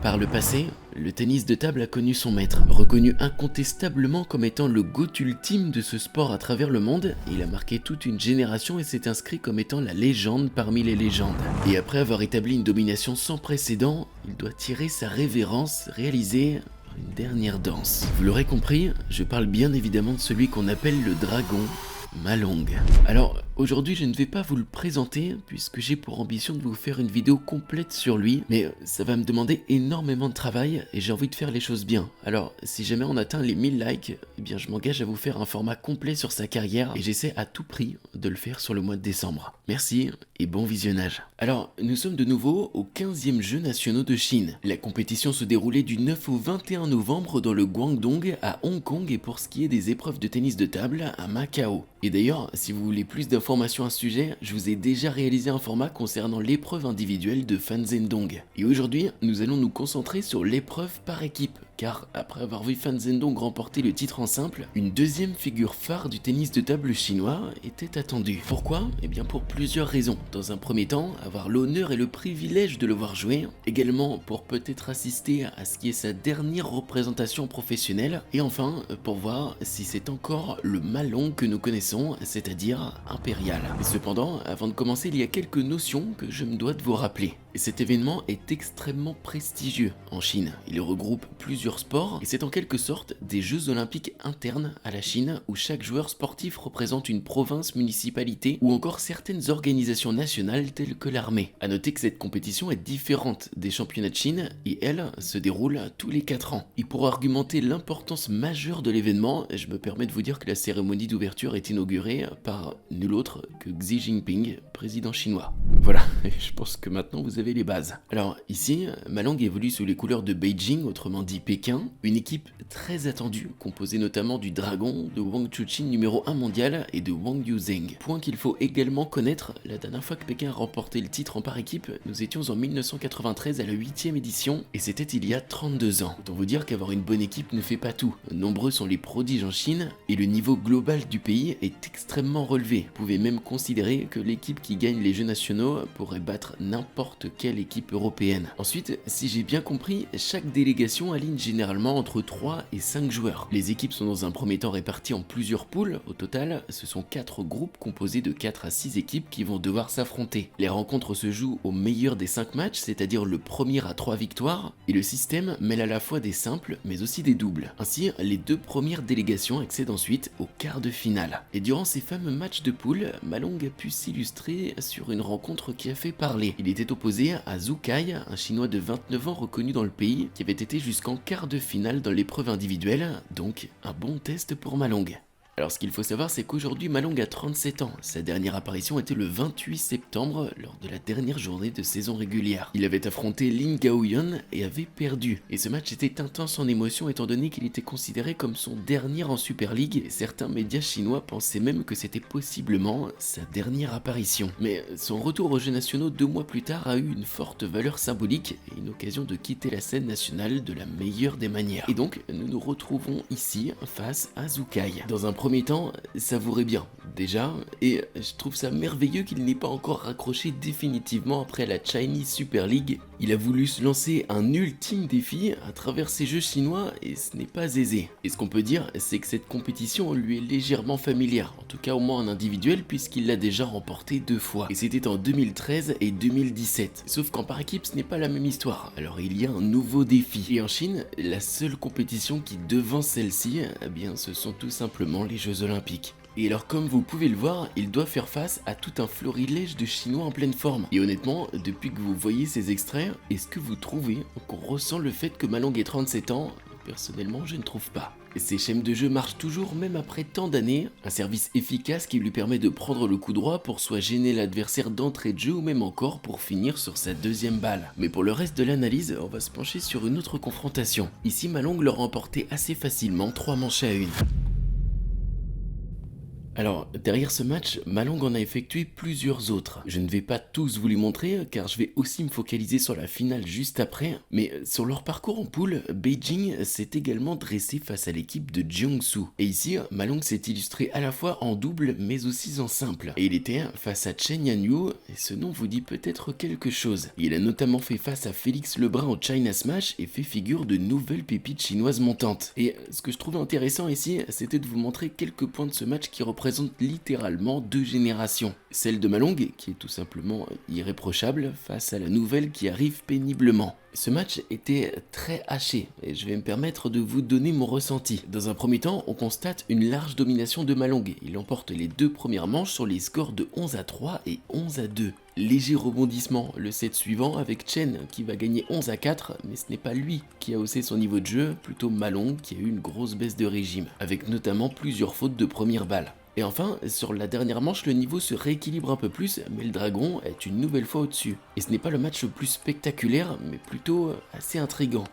Par le passé, le tennis de table a connu son maître. Reconnu incontestablement comme étant le GOAT ultime de ce sport à travers le monde, il a marqué toute une génération et s'est inscrit comme étant la légende parmi les légendes. Et après avoir établi une domination sans précédent, il doit tirer sa révérence réalisée par une dernière danse. Vous l'aurez compris, je parle bien évidemment de celui qu'on appelle le dragon, Ma Long. Alors aujourd'hui je ne vais pas vous le présenter puisque j'ai pour ambition de vous faire une vidéo complète sur lui, mais ça va me demander énormément de travail et j'ai envie de faire les choses bien. Alors si jamais on atteint les 1000 likes, eh bien je m'engage à vous faire un format complet sur sa carrière et j'essaie à tout prix de le faire sur le mois de décembre. Merci et bon visionnage. Alors nous sommes de nouveau aux 15e Jeux nationaux de Chine. La compétition se déroulait du 9 au 21 novembre dans le Guangdong à Hong Kong et pour ce qui est des épreuves de tennis de table à Macao. Et d'ailleurs, si vous voulez plus d'informations à ce sujet, je vous ai déjà réalisé un format concernant l'épreuve individuelle de Fan Zhendong. Et aujourd'hui, nous allons nous concentrer sur l'épreuve par équipe, car après avoir vu Fan Zhendong remporter le titre en simple, une deuxième figure phare du tennis de table chinois était attendue. Pourquoi ? Eh bien pour plusieurs raisons. Dans un premier temps, avoir l'honneur et le privilège de le voir jouer, également pour peut-être assister à ce qui est sa dernière représentation professionnelle, et enfin pour voir si c'est encore le Ma Long que nous connaissons, c'est-à-dire impérial. Et cependant, avant de commencer, il y a quelques notions que je me dois de vous rappeler. Et cet événement est extrêmement prestigieux en Chine. Il regroupe plusieurs sports et c'est en quelque sorte des Jeux Olympiques internes à la Chine où chaque joueur sportif représente une province, municipalité ou encore certaines organisations nationales telles que l'armée. A noter que cette compétition est différente des championnats de Chine et elle se déroule tous les 4 ans. Et pour argumenter l'importance majeure de l'événement, je me permets de vous dire que la cérémonie d'ouverture est inaugurée par nul autre que Xi Jinping, président chinois. Voilà, je pense que maintenant vous avez les bases. Alors ici, Ma Long évolue sous les couleurs de Beijing, autrement dit Pékin, une équipe très attendue, composée notamment du dragon, de Wang Chuqin numéro 1 mondial et de Wang Yuzheng. Point qu'il faut également connaître, la dernière fois que Pékin a remporté le titre en par équipe, nous étions en 1993 à la 8e édition et c'était il y a 32 ans. Autant vous dire qu'avoir une bonne équipe ne fait pas tout. Nombreux sont les prodiges en Chine et le niveau global du pays est extrêmement relevé. Vous pouvez même considérer que l'équipe qui gagne les Jeux nationaux pourrait battre n'importe quelle équipe européenne. Ensuite, si j'ai bien compris, chaque délégation aligne généralement entre 3 et 5 joueurs. Les équipes sont dans un premier temps réparties en plusieurs poules. Au total, ce sont 4 groupes composés de 4 à 6 équipes qui vont devoir s'affronter. Les rencontres se jouent au meilleur des 5 matchs, c'est-à-dire le premier à 3 victoires, et le système mêle à la fois des simples mais aussi des doubles. Ainsi, les 2 premières délégations accèdent ensuite au quart de finale. Et durant ces fameux matchs de poule, Ma Long a pu s'illustrer sur une rencontre qui a fait parler. Il était opposé à Zhu Kai, un chinois de 29 ans reconnu dans le pays, qui avait été jusqu'en quart de finale dans l'épreuve individuelle, donc un bon test pour Ma Long. Alors ce qu'il faut savoir, c'est qu'aujourd'hui Ma Long a 37 ans. Sa dernière apparition était le 28 septembre lors de la dernière journée de saison régulière. Il avait affronté Lin Gaoyuan et avait perdu. Et ce match était intense en émotion étant donné qu'il était considéré comme son dernier en Super League et certains médias chinois pensaient même que c'était possiblement sa dernière apparition. Mais son retour aux Jeux nationaux 2 mois plus tard a eu une forte valeur symbolique et une occasion de quitter la scène nationale de la meilleure des manières. Et donc nous nous retrouvons ici face à Zhu Kai. Dans un premier temps, savourez bien déjà, et je trouve ça merveilleux qu'il n'ait pas encore raccroché définitivement après la Chinese Super League. Il a voulu se lancer un ultime défi à travers ces jeux chinois et ce n'est pas aisé. Et ce qu'on peut dire, c'est que cette compétition lui est légèrement familière, en tout cas au moins en individuel puisqu'il l'a déjà remporté 2 fois. Et c'était en 2013 et 2017. Sauf qu'en par équipe, ce n'est pas la même histoire. Alors il y a un nouveau défi. Et en Chine, la seule compétition qui devance celle-ci, eh bien ce sont tout simplement les Jeux Olympiques. Et alors comme vous pouvez le voir, il doit faire face à tout un florilège de chinois en pleine forme. Et honnêtement, depuis que vous voyez ces extraits, est-ce que vous trouvez qu'on ressent le fait que Ma Long ait 37 ans ? Personnellement, je ne trouve pas. Ces schèmes de jeu marchent toujours même après tant d'années, un service efficace qui lui permet de prendre le coup droit pour soit gêner l'adversaire d'entrée de jeu ou même encore pour finir sur sa deuxième balle. Mais pour le reste de l'analyse, on va se pencher sur une autre confrontation. Ici, Ma Long l'a remporté assez facilement 3 manches à 1. Alors, derrière ce match, Malong en a effectué plusieurs autres. Je ne vais pas tous vous les montrer, car je vais aussi me focaliser sur la finale juste après, mais sur leur parcours en poule, Beijing s'est également dressé face à l'équipe de Jiangsu. Et ici, Malong s'est illustré à la fois en double, mais aussi en simple. Et il était face à Chen Yanyu, et ce nom vous dit peut-être quelque chose. Il a notamment fait face à Félix Lebrun au China Smash et fait figure de nouvelles pépites chinoises montantes. Et ce que je trouvais intéressant ici, c'était de vous montrer quelques points de ce match qui représentent littéralement deux générations. Celle de Malong, qui est tout simplement irréprochable, face à la nouvelle qui arrive péniblement. Ce match était très haché, et je vais me permettre de vous donner mon ressenti. Dans un premier temps, on constate une large domination de Malong. Il emporte les deux premières manches sur les scores de 11-3 et 11-2. Léger rebondissement le set suivant avec Chen qui va gagner 11-4, mais ce n'est pas lui qui a haussé son niveau de jeu, plutôt Malong qui a eu une grosse baisse de régime, avec notamment plusieurs fautes de première balle. Et enfin, sur la dernière manche, le niveau se rééquilibre un peu plus, mais le dragon est une nouvelle fois au-dessus. Et ce n'est pas le match le plus spectaculaire, mais plutôt assez intriguant.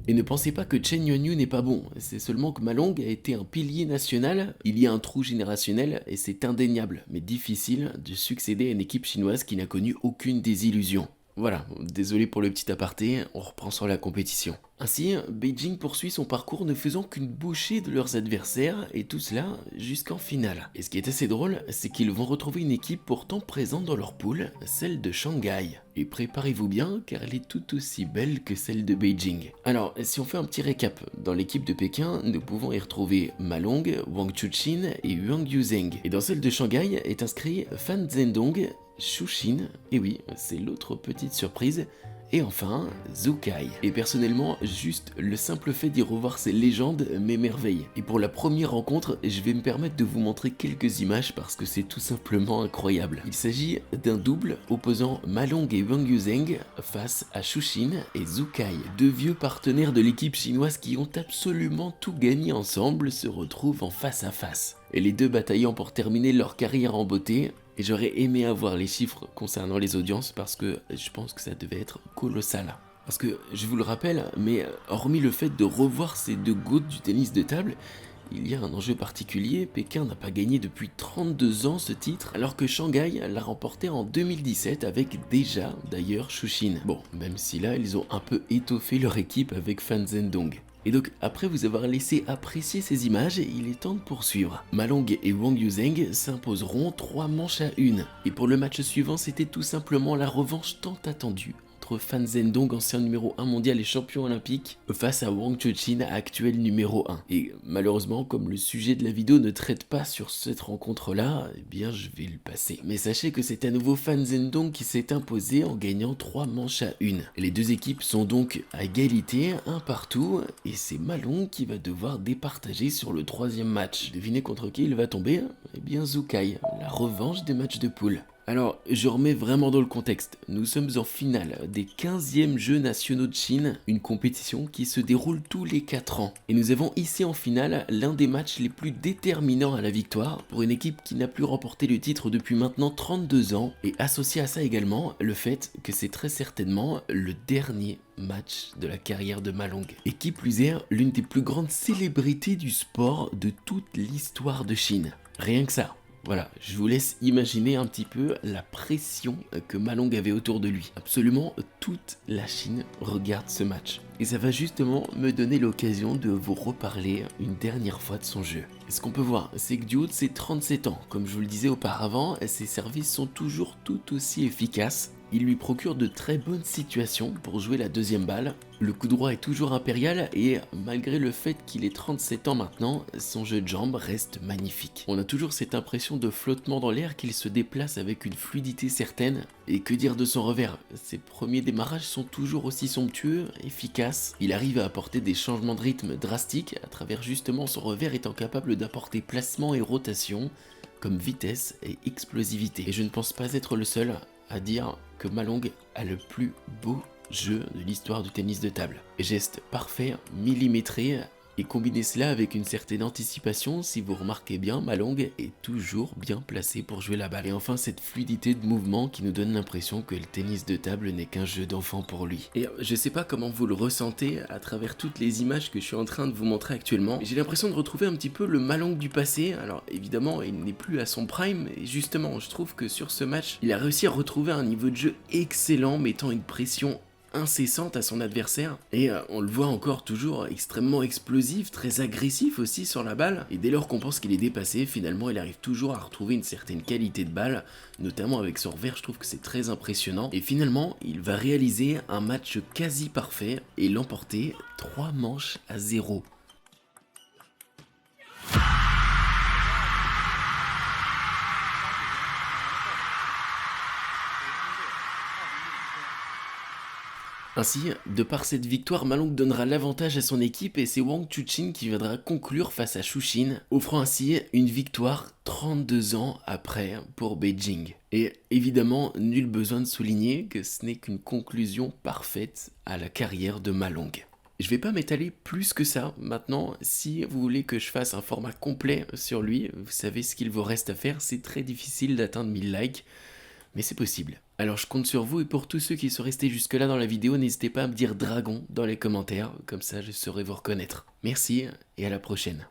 Et ne pensez pas que Chen Yuanyu n'est pas bon, c'est seulement que Malong a été un pilier national, il y a un trou générationnel et c'est indéniable, mais difficile de succéder à une équipe chinoise qui n'a connu aucune désillusion. Voilà, désolé pour le petit aparté, on reprend sur la compétition. Ainsi, Beijing poursuit son parcours ne faisant qu'une bouchée de leurs adversaires, et tout cela jusqu'en finale. Et ce qui est assez drôle, c'est qu'ils vont retrouver une équipe pourtant présente dans leur poule, celle de Shanghai. Et préparez-vous bien, car elle est tout aussi belle que celle de Beijing. Alors, si on fait un petit récap, dans l'équipe de Pékin, nous pouvons y retrouver Malong, Wang Chuqin et Huang Yuzheng. Et dans celle de Shanghai est inscrit Fan Zhendong, Shuxin, et oui, c'est l'autre petite surprise, et enfin, Zhou Kai. Et personnellement, juste le simple fait d'y revoir ces légendes m'émerveille. Et pour la première rencontre, je vais me permettre de vous montrer quelques images parce que c'est tout simplement incroyable. Il s'agit d'un double opposant Malong et Wang Yuzheng face à Shuxin et Zhou Kai. Deux vieux partenaires de l'équipe chinoise qui ont absolument tout gagné ensemble se retrouvent en face à face. Et les deux bataillant pour terminer leur carrière en beauté. Et j'aurais aimé avoir les chiffres concernant les audiences parce que je pense que ça devait être colossal. Parce que, je vous le rappelle, mais hormis le fait de revoir ces deux GOAT du tennis de table, il y a un enjeu particulier, Pékin n'a pas gagné depuis 32 ans ce titre, alors que Shanghai l'a remporté en 2017 avec déjà d'ailleurs Shuxin. Bon, même si là ils ont un peu étoffé leur équipe avec Fan Zhendong. Et donc, après vous avoir laissé apprécier ces images, il est temps de poursuivre. Malong et Wang Yuzheng s'imposeront 3 manches à 1. Et pour le match suivant, c'était tout simplement la revanche tant attendue entre Fan Zhendong, ancien numéro 1 mondial et champion olympique, face à Wang Chuqin, actuel numéro 1. Et malheureusement, comme le sujet de la vidéo ne traite pas sur cette rencontre-là, eh bien je vais le passer. Mais sachez que c'est à nouveau Fan Zhendong qui s'est imposé en gagnant 3 manches à 1. Les deux équipes sont donc à égalité, un partout, et c'est Malong qui va devoir départager sur le 3e match. Devinez contre qui il va tomber? Eh bien Zhou Kai, la revanche des matchs de poule. Alors, je remets vraiment dans le contexte. Nous sommes en finale des 15e Jeux nationaux de Chine, une compétition qui se déroule tous les 4 ans. Et nous avons ici en finale l'un des matchs les plus déterminants à la victoire pour une équipe qui n'a plus remporté le titre depuis maintenant 32 ans. Et associé à ça également, le fait que c'est très certainement le dernier match de la carrière de Malong. Et qui plus est, l'une des plus grandes célébrités du sport de toute l'histoire de Chine. Rien que ça. Voilà, je vous laisse imaginer un petit peu la pression que Malong avait autour de lui. Absolument toute la Chine regarde ce match. Et ça va justement me donner l'occasion de vous reparler une dernière fois de son jeu. Et ce qu'on peut voir, c'est que du haut de ses 37 ans, comme je vous le disais auparavant, ses services sont toujours tout aussi efficaces. Il lui procure de très bonnes situations pour jouer la deuxième balle. Le coup droit est toujours impérial et malgré le fait qu'il ait 37 ans maintenant, son jeu de jambes reste magnifique. On a toujours cette impression de flottement dans l'air qu'il se déplace avec une fluidité certaine. Et que dire de son revers? Ses premiers démarrages sont toujours aussi somptueux, efficaces. Il arrive à apporter des changements de rythme drastiques à travers justement son revers étant capable d'apporter placement et rotation comme vitesse et explosivité. Et je ne pense pas être le seul à dire que Malong a le plus beau jeu de l'histoire du tennis de table. Geste parfait, millimétré, Et combinez cela avec une certaine anticipation, si vous remarquez bien, Malong est toujours bien placé pour jouer la balle. Et enfin cette fluidité de mouvement qui nous donne l'impression que le tennis de table n'est qu'un jeu d'enfant pour lui. Et je sais pas comment vous le ressentez à travers toutes les images que je suis en train de vous montrer actuellement, mais j'ai l'impression de retrouver un petit peu le Malong du passé. Alors évidemment il n'est plus à son prime, et justement je trouve que sur ce match, il a réussi à retrouver un niveau de jeu excellent, mettant une pression incessante à son adversaire, et on le voit encore toujours extrêmement explosif, très agressif aussi sur la balle, et dès lors qu'on pense qu'il est dépassé, finalement il arrive toujours à retrouver une certaine qualité de balle, notamment avec son revers. Je trouve que c'est très impressionnant, et finalement il va réaliser un match quasi parfait et l'emporter 3 manches à 0. Ainsi, de par cette victoire, Malong donnera l'avantage à son équipe et c'est Wang Chuqin qui viendra conclure face à Xu Xin, offrant ainsi une victoire 32 ans après pour Beijing. Et évidemment, nul besoin de souligner que ce n'est qu'une conclusion parfaite à la carrière de Malong. Je vais pas m'étaler plus que ça. Maintenant, si vous voulez que je fasse un format complet sur lui, vous savez ce qu'il vous reste à faire, c'est très difficile d'atteindre 1000 likes. Mais c'est possible. Alors je compte sur vous, et pour tous ceux qui sont restés jusque là dans la vidéo, n'hésitez pas à me dire dragon dans les commentaires, comme ça je saurai vous reconnaître. Merci et à la prochaine.